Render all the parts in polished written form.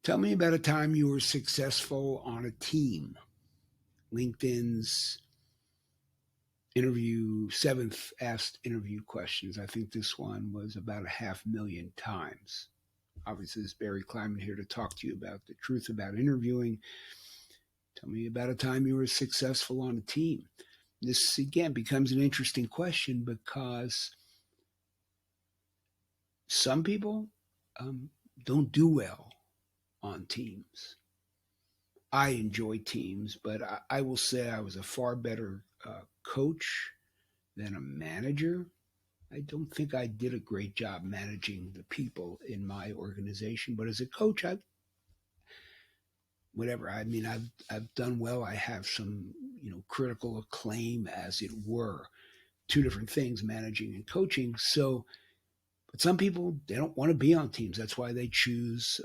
Tell me about a time you were successful on a team. LinkedIn's interview, seventh asked interview questions. I think this one was about a 500,000 times. Obviously, it's Barry Kleiman here to talk to you about the truth about interviewing. Tell me about a time you were successful on a team. This, again, becomes an interesting question because some people um, don't do well on teams. I enjoy teams, but I will say I was a far better coach than a manager. I don't think I did a great job managing the people in my organization, but as a coach, I whatever. I mean, I've done well. I have some critical acclaim, as it were. Two different things, managing and coaching. So, but some people they don't want to be on teams. That's why they choose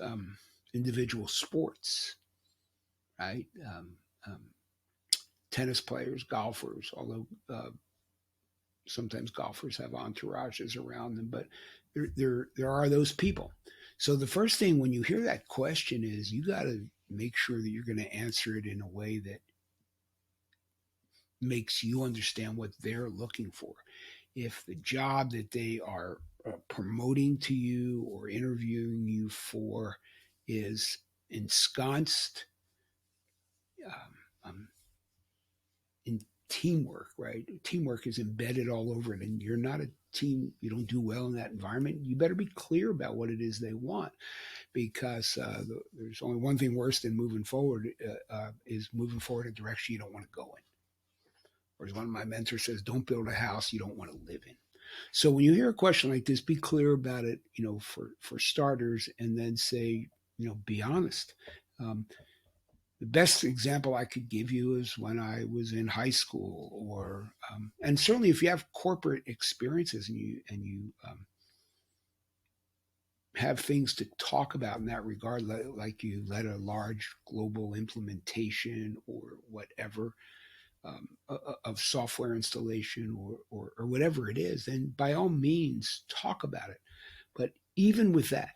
individual sports, right? Um, Tennis players, golfers, although sometimes golfers have entourages around them, but there are those people. So the first thing when you hear that question is you got to make sure that you're going to answer it in a way that makes you understand what they're looking for. If the job that they are promoting to you or interviewing you for is ensconced um, um, in teamwork, right? Teamwork is embedded all over it, and you're not a team. You don't do well in that environment. You better be clear about what it is they want, because there's only one thing worse than moving forward is moving forward in a direction you don't want to go in. Or as one of my mentors says, don't build a house you don't want to live in. So when you hear a question like this, be clear about it, for starters, and then say, be honest. Um, the best example I could give you is when I was in high school, or and certainly if you have corporate experiences and you have things to talk about in that regard, like you led a large global implementation or whatever, of software installation, or whatever it is, then by all means talk about it. But even with that,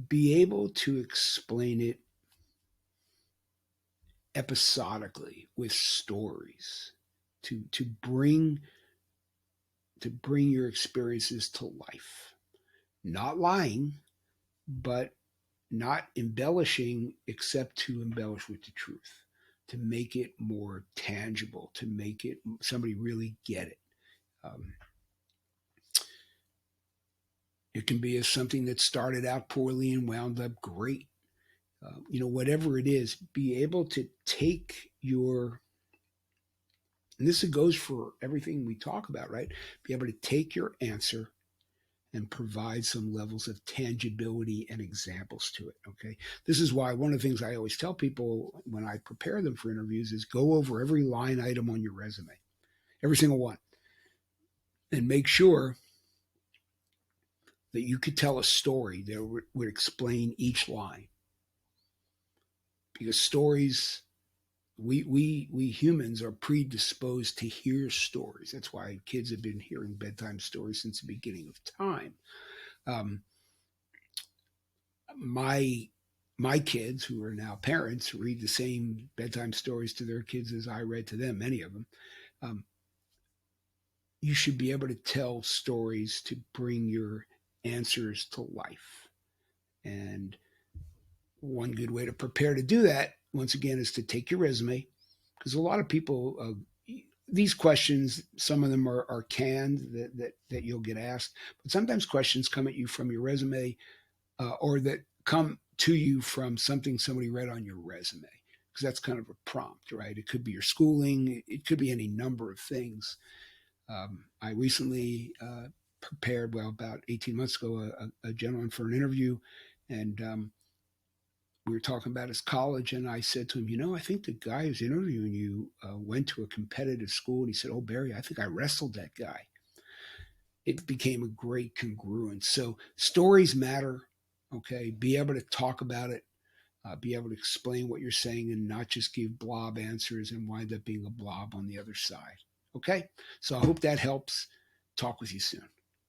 be able to explain it episodically with stories to bring your experiences to life. Not lying, but not embellishing except to embellish with the truth, to make it more tangible, to make it somebody really get it. Um, it can be as something that started out poorly and wound up great. Whatever it is, be able to take your, and this goes for everything we talk about, right? Be able to take your answer and provide some levels of tangibility and examples to it. Okay. This is why one of the things I always tell people when I prepare them for interviews is go over every line item on your resume, every single one, and make sure that you could tell a story that would explain each line. Because stories, we humans are predisposed to hear stories. That's why kids have been hearing bedtime stories since the beginning of time. Um, my my kids, who are now parents, read the same bedtime stories to their kids as I read to them, many of them. Um, you should be able to tell stories to bring your answers to life. And one good way to prepare to do that, once again, is to take your resume, because a lot of people, these questions, some of them are canned that you'll get asked, but sometimes questions come at you from your resume, or that come to you from something somebody read on your resume, because that's kind of a prompt, right? It could be your schooling, it could be any number of things. I recently prepared, well, about 18 months ago, a gentleman for an interview, and we were talking about his college, and I said to him, I think the guy who's interviewing you went to a competitive school. And he said, "Oh, Barry, I think I wrestled that guy." It became a great congruence. So stories matter. Okay, be able to talk about it, be able to explain what you're saying, and not just give blob answers and wind up being a blob on the other side. Okay, so I hope that helps. Talk with you soon.